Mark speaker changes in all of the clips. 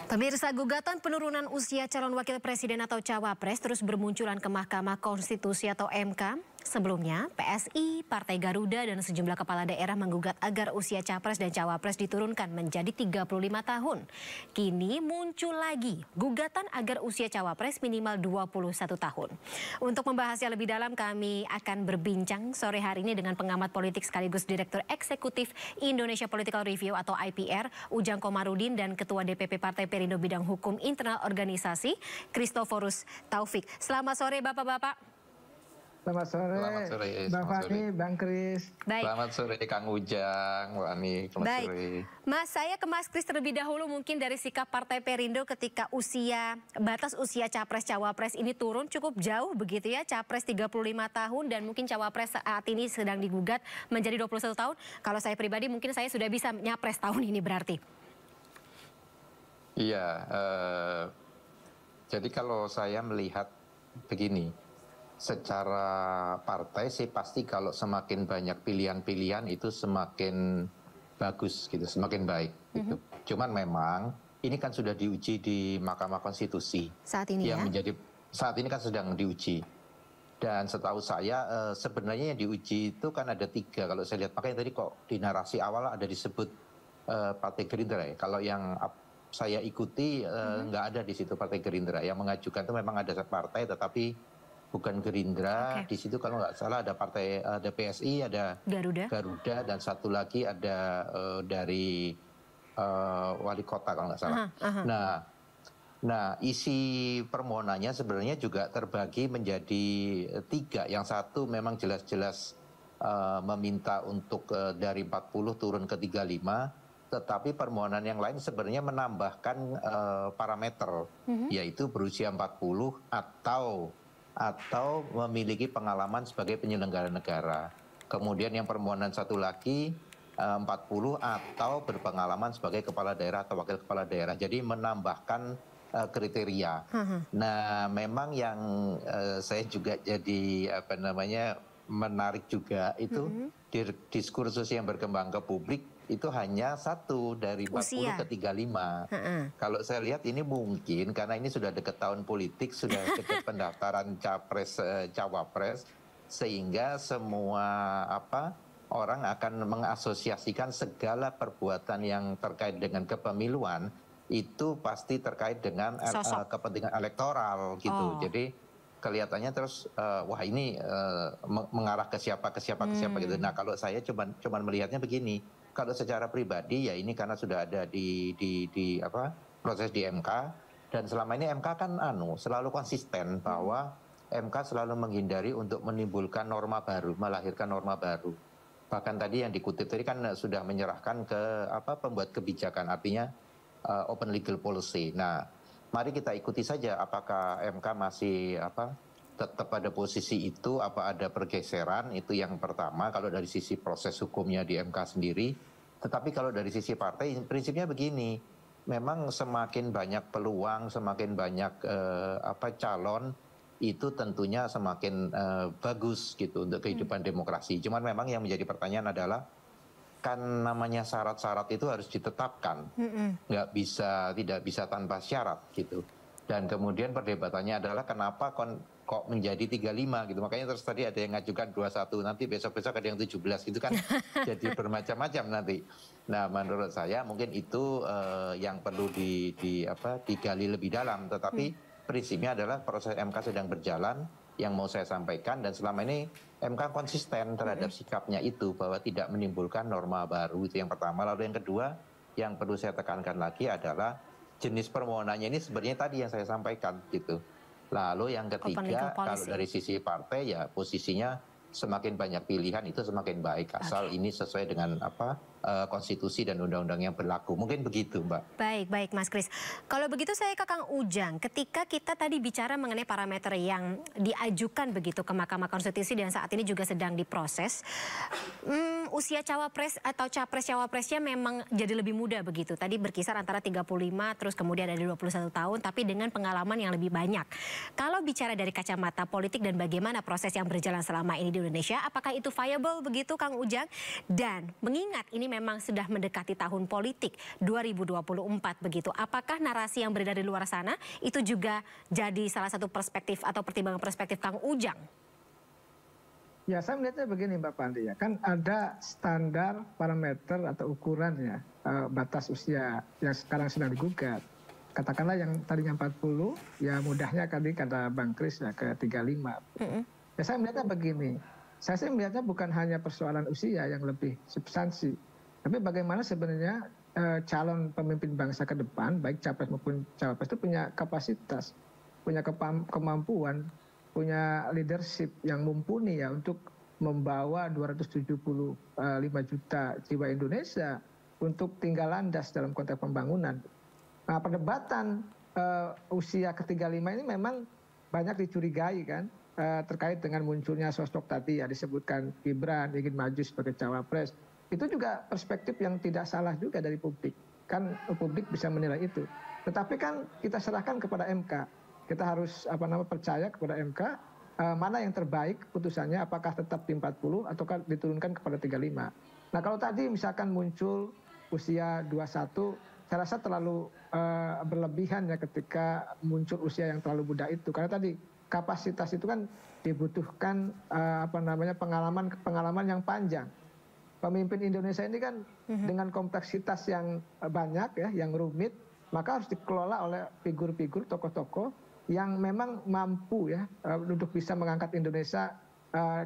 Speaker 1: Pemirsa, gugatan penurunan usia calon wakil presiden atau cawapres terus bermunculan ke Mahkamah Konstitusi atau MK. Sebelumnya, PSI, Partai Garuda, dan sejumlah kepala daerah menggugat agar usia capres dan cawapres diturunkan menjadi 35 tahun. Kini muncul lagi gugatan agar usia cawapres minimal 21 tahun. Untuk membahasnya lebih dalam, kami akan berbincang sore hari ini dengan pengamat politik sekaligus Direktur Eksekutif Indonesia Political Review atau IPR, Ujang Komarudin, dan Ketua DPP Partai Perindo Bidang Hukum Internal Organisasi, Christoforus Taufik. Selamat sore Bapak-Bapak.
Speaker 2: Selamat sore, Bang Fani, Bang Kris.
Speaker 1: Baik.
Speaker 3: Selamat sore Kang Ujang, Wani.
Speaker 1: Baik, Mas, saya ke Mas Kris terlebih dahulu mungkin dari sikap Partai Perindo ketika batas usia capres-cawapres ini turun cukup jauh begitu ya. Capres 35 tahun dan mungkin cawapres saat ini sedang digugat menjadi 21 tahun. Kalau saya pribadi mungkin saya sudah bisa nyapres tahun ini berarti.
Speaker 3: Iya, jadi kalau saya melihat begini, secara partai sih pasti kalau semakin banyak pilihan-pilihan itu semakin bagus gitu, semakin baik gitu. Cuman memang ini kan sudah diuji di Mahkamah Konstitusi.
Speaker 1: Saat ini
Speaker 3: yang saat ini kan sedang diuji. Dan setahu saya sebenarnya yang diuji itu kan ada 3 kalau saya lihat. Makanya tadi kok di narasi awal ada disebut Partai Gerindra ya. Kalau yang saya ikuti nggak ada di situ Partai Gerindra. Yang mengajukan itu memang ada partai tetapi bukan Gerindra. Di situ kalau nggak salah ada partai, ada PSI, ada Garuda, dan satu lagi ada dari wali kota kalau nggak salah. Nah, isi permohonannya sebenarnya juga terbagi menjadi 3. Yang satu memang jelas-jelas meminta untuk dari 40 turun ke 35. Tetapi permohonan yang lain sebenarnya menambahkan parameter, yaitu berusia 40 atau memiliki pengalaman sebagai penyelenggara negara. Kemudian yang permohonan satu lagi 40 atau berpengalaman sebagai kepala daerah atau wakil kepala daerah. Jadi menambahkan kriteria. Nah, memang yang saya juga jadi menarik juga itu diskursus yang berkembang ke publik itu hanya satu dari 40 ke 35. Kalau saya lihat ini mungkin karena ini sudah dekat tahun politik, sudah dekat pendaftaran capres cawapres, sehingga semua orang akan mengasosiasikan segala perbuatan yang terkait dengan kepemiluan itu pasti terkait dengan kepentingan elektoral gitu. Jadi kelihatannya terus wah ini mengarah ke siapa gitu. Nah, kalau saya cuman melihatnya begini. Kalau secara pribadi ya ini karena sudah ada di proses di MK, dan selama ini MK kan selalu konsisten bahwa MK selalu menghindari untuk menimbulkan norma baru, melahirkan norma baru. Bahkan tadi yang dikutip tadi kan sudah menyerahkan ke pembuat kebijakan, artinya open legal policy. Nah, mari kita ikuti saja apakah MK masih tetap pada posisi itu, apa ada pergeseran, itu yang pertama kalau dari sisi proses hukumnya di MK sendiri. Tetapi kalau dari sisi partai, prinsipnya begini, memang semakin banyak peluang, semakin banyak calon, itu tentunya semakin bagus gitu untuk kehidupan demokrasi. Cuman memang yang menjadi pertanyaan adalah, kan namanya syarat-syarat itu harus ditetapkan, tidak bisa tanpa syarat gitu. Dan kemudian perdebatannya adalah kenapa kok menjadi 35 gitu. Makanya terus tadi ada yang ngajukan 21, nanti besok-besok ada yang 17 gitu kan. Jadi bermacam-macam nanti. Nah, menurut saya mungkin itu yang perlu digali lebih dalam. Tetapi prinsipnya adalah proses MK sedang berjalan. Yang mau saya sampaikan, dan selama ini MK konsisten terhadap sikapnya itu bahwa tidak menimbulkan norma baru, itu yang pertama. Lalu yang kedua yang perlu saya tekankan lagi adalah jenis permohonannya ini sebenarnya tadi yang saya sampaikan gitu. Lalu yang ketiga, kalau dari sisi partai ya posisinya semakin banyak pilihan itu semakin baik, asal ini sesuai dengan konstitusi dan undang-undang yang berlaku. Mungkin begitu, Mbak.
Speaker 1: Baik Mas Kris. Kalau begitu saya ke Kang Ujang. Ketika kita tadi bicara mengenai parameter yang diajukan begitu ke Mahkamah Konstitusi dan saat ini juga sedang diproses, usia cawapres atau capres cawapresnya memang jadi lebih muda begitu. Tadi berkisar antara 35 terus kemudian ada 21 tahun tapi dengan pengalaman yang lebih banyak. Kalau bicara dari kacamata politik dan bagaimana proses yang berjalan selama ini di Indonesia, apakah itu viable begitu Kang Ujang? Dan mengingat ini ini memang sudah mendekati tahun politik 2024 begitu. Apakah narasi yang beredar di luar sana itu juga jadi salah satu perspektif atau pertimbangan perspektif Kang Ujang?
Speaker 2: Ya, saya melihatnya begini Mbak Pandi ya, kan ada standar parameter atau ukuran ya, batas usia yang sekarang sedang digugat. Katakanlah yang tadinya 40, ya mudahnya tadi kata Bang Kris ya ke 35. Ya saya melihatnya begini, saya sih melihatnya bukan hanya persoalan usia yang lebih substansi, tapi bagaimana sebenarnya calon pemimpin bangsa ke depan, baik capres maupun cawapres itu punya kapasitas, punya kemampuan, punya leadership yang mumpuni ya untuk membawa 275 juta jiwa Indonesia untuk tinggal landas dalam konteks pembangunan. Nah, perdebatan usia ke-35 ini memang banyak dicurigai kan, terkait dengan munculnya sosok tadi ya disebutkan Gibran ingin maju sebagai cawapres. Itu juga perspektif yang tidak salah juga dari publik. Kan publik bisa menilai itu. Tetapi kan kita serahkan kepada MK. Kita harus percaya kepada MK mana yang terbaik keputusannya, apakah tetap di 40 ataukah diturunkan kepada 35. Nah kalau tadi misalkan muncul usia 21, saya rasa terlalu berlebihan ya ketika muncul usia yang terlalu muda itu. Karena tadi kapasitas itu kan dibutuhkan pengalaman yang panjang. Pemimpin Indonesia ini kan dengan kompleksitas yang banyak ya, yang rumit, maka harus dikelola oleh figur-figur tokoh-tokoh yang memang mampu ya untuk bisa mengangkat Indonesia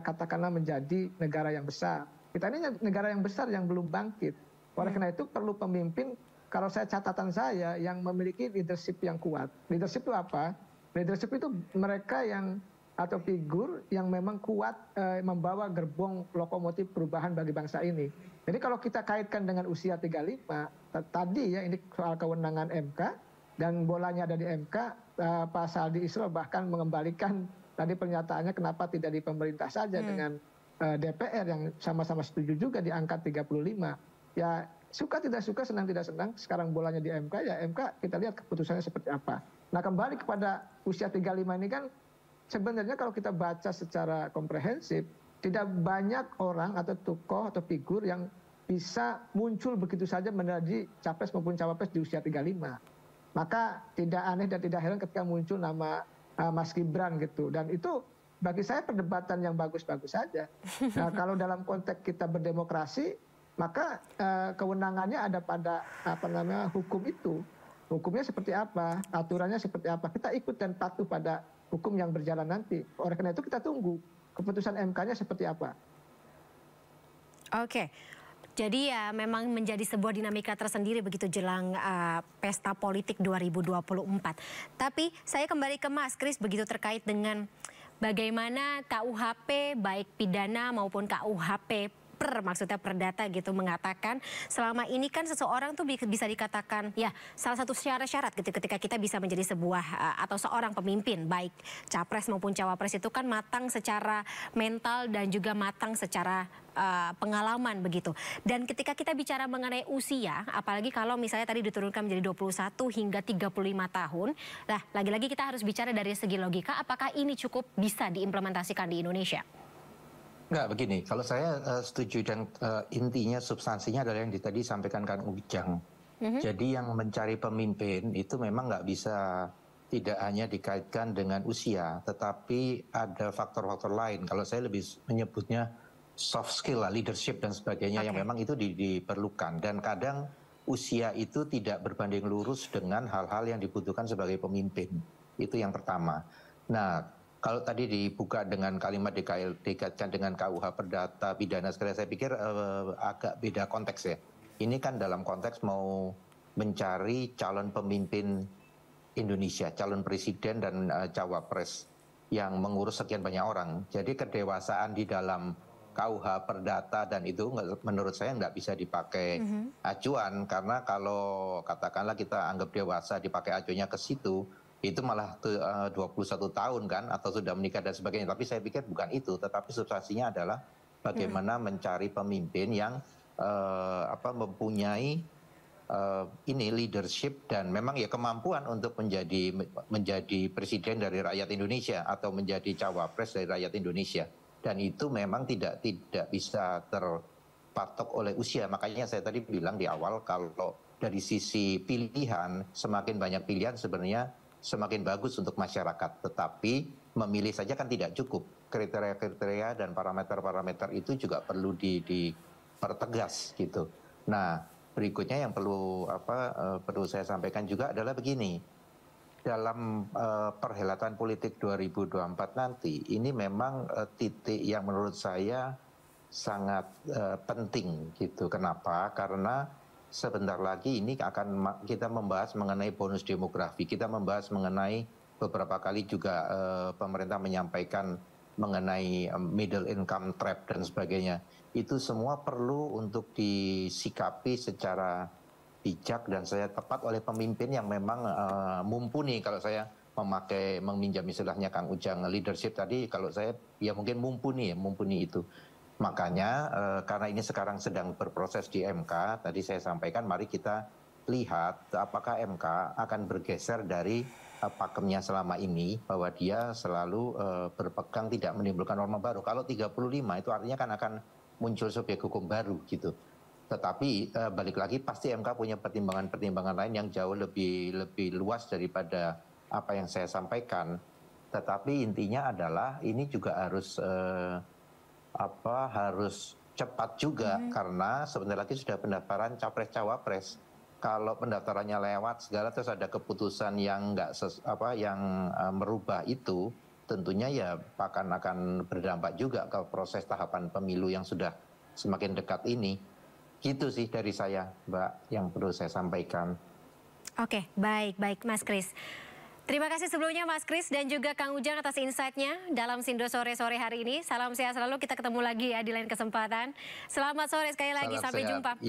Speaker 2: katakanlah menjadi negara yang besar. Kita ini negara yang besar yang belum bangkit. Oleh karena itu perlu pemimpin, kalau catatan saya, yang memiliki leadership yang kuat. Leadership itu apa? Leadership itu mereka yang atau figur yang memang kuat membawa gerbong lokomotif perubahan bagi bangsa ini. Jadi kalau kita kaitkan dengan usia 35, tadi ya ini soal kewenangan MK, dan bolanya ada di MK, Pak Saldi Isra bahkan mengembalikan tadi pernyataannya kenapa tidak di pemerintah saja dengan DPR yang sama-sama setuju juga di angka 35. Ya suka tidak suka, senang tidak senang, sekarang bolanya di MK, ya MK kita lihat keputusannya seperti apa. Nah kembali kepada usia 35 ini kan sebenarnya kalau kita baca secara komprehensif, tidak banyak orang atau tokoh atau figur yang bisa muncul begitu saja menjadi capres maupun cawapres di usia 35. Maka tidak aneh dan tidak heran ketika muncul nama Mas Gibran gitu. Dan itu bagi saya perdebatan yang bagus-bagus saja. Nah, kalau dalam konteks kita berdemokrasi, maka kewenangannya ada pada hukum itu. Hukumnya seperti apa, aturannya seperti apa. Kita ikut dan patuh pada hukum yang berjalan nanti. Oleh karena itu kita tunggu keputusan MK-nya seperti apa.
Speaker 1: Oke. Jadi ya memang menjadi sebuah dinamika tersendiri begitu jelang pesta politik 2024. Tapi saya kembali ke Mas Kris begitu terkait dengan bagaimana KUHP baik pidana maupun KUHP maksudnya perdata gitu mengatakan selama ini kan seseorang tuh bisa dikatakan ya salah satu syarat-syarat gitu ketika kita bisa menjadi sebuah atau seorang pemimpin baik capres maupun cawapres itu kan matang secara mental dan juga matang secara pengalaman begitu. Dan ketika kita bicara mengenai usia, apalagi kalau misalnya tadi diturunkan menjadi 21 hingga 35 tahun, nah lagi-lagi kita harus bicara dari segi logika, apakah ini cukup bisa diimplementasikan di Indonesia?
Speaker 3: Enggak, begini, kalau saya setuju dan intinya substansinya adalah yang tadi sampaikan Kang Ujang. Jadi yang mencari pemimpin itu memang nggak bisa tidak hanya dikaitkan dengan usia, tetapi ada faktor-faktor lain. Kalau saya lebih menyebutnya soft skill lah, leadership dan sebagainya yang memang itu diperlukan. Dan kadang usia itu tidak berbanding lurus dengan hal-hal yang dibutuhkan sebagai pemimpin. Itu yang pertama. Nah, kalau tadi dibuka dengan kalimat dikaitkan dengan KUH perdata pidana, saya pikir agak beda konteks ya. Ini kan dalam konteks mau mencari calon pemimpin Indonesia, calon presiden dan cawapres yang mengurus sekian banyak orang. Jadi kedewasaan di dalam KUH perdata dan itu menurut saya nggak bisa dipakai acuan, karena kalau katakanlah kita anggap dewasa dipakai acuannya ke situ, itu malah 21 tahun kan, atau sudah menikah dan sebagainya. Tapi saya pikir bukan itu, tetapi substansinya adalah bagaimana mencari pemimpin yang mempunyai ini leadership dan memang ya kemampuan untuk menjadi presiden dari rakyat Indonesia atau menjadi cawapres dari rakyat Indonesia. Dan itu memang tidak bisa dipatok oleh usia. Makanya saya tadi bilang di awal kalau dari sisi pilihan, semakin banyak pilihan sebenarnya semakin bagus untuk masyarakat. Tetapi memilih saja kan tidak cukup. Kriteria-kriteria dan parameter-parameter itu juga perlu dipertegas gitu. Nah, berikutnya yang perlu saya sampaikan juga adalah begini. Dalam perhelatan politik 2024 nanti, ini memang titik yang menurut saya sangat penting gitu. Kenapa? Karena sebentar lagi ini akan kita membahas mengenai bonus demografi. Kita membahas mengenai beberapa kali juga pemerintah menyampaikan mengenai middle income trap dan sebagainya. Itu semua perlu untuk disikapi secara bijak dan saya tepat oleh pemimpin yang memang mumpuni. Kalau saya meminjam istilahnya Kang Ujang leadership tadi, kalau saya ya mungkin mumpuni itu. Makanya karena ini sekarang sedang berproses di MK, tadi saya sampaikan mari kita lihat apakah MK akan bergeser dari pakemnya selama ini bahwa dia selalu berpegang tidak menimbulkan norma baru. Kalau 35 itu artinya kan akan muncul subjek hukum baru gitu. Tetapi balik lagi pasti MK punya pertimbangan-pertimbangan lain yang jauh lebih luas daripada apa yang saya sampaikan. Tetapi intinya adalah ini juga harus harus cepat juga karena sebentar lagi sudah pendaftaran capres-cawapres. Kalau pendaftarannya lewat segala terus ada keputusan yang merubah itu, tentunya ya akan berdampak juga ke proses tahapan pemilu yang sudah semakin dekat ini. Gitu sih dari saya, Mbak, yang perlu saya sampaikan.
Speaker 1: Oke, baik Mas Kris. Terima kasih sebelumnya Mas Kris dan juga Kang Ujang atas insight-nya dalam Sindo sore-sore hari ini. Salam sehat selalu, kita ketemu lagi ya di lain kesempatan. Selamat sore sekali lagi, sampai jumpa.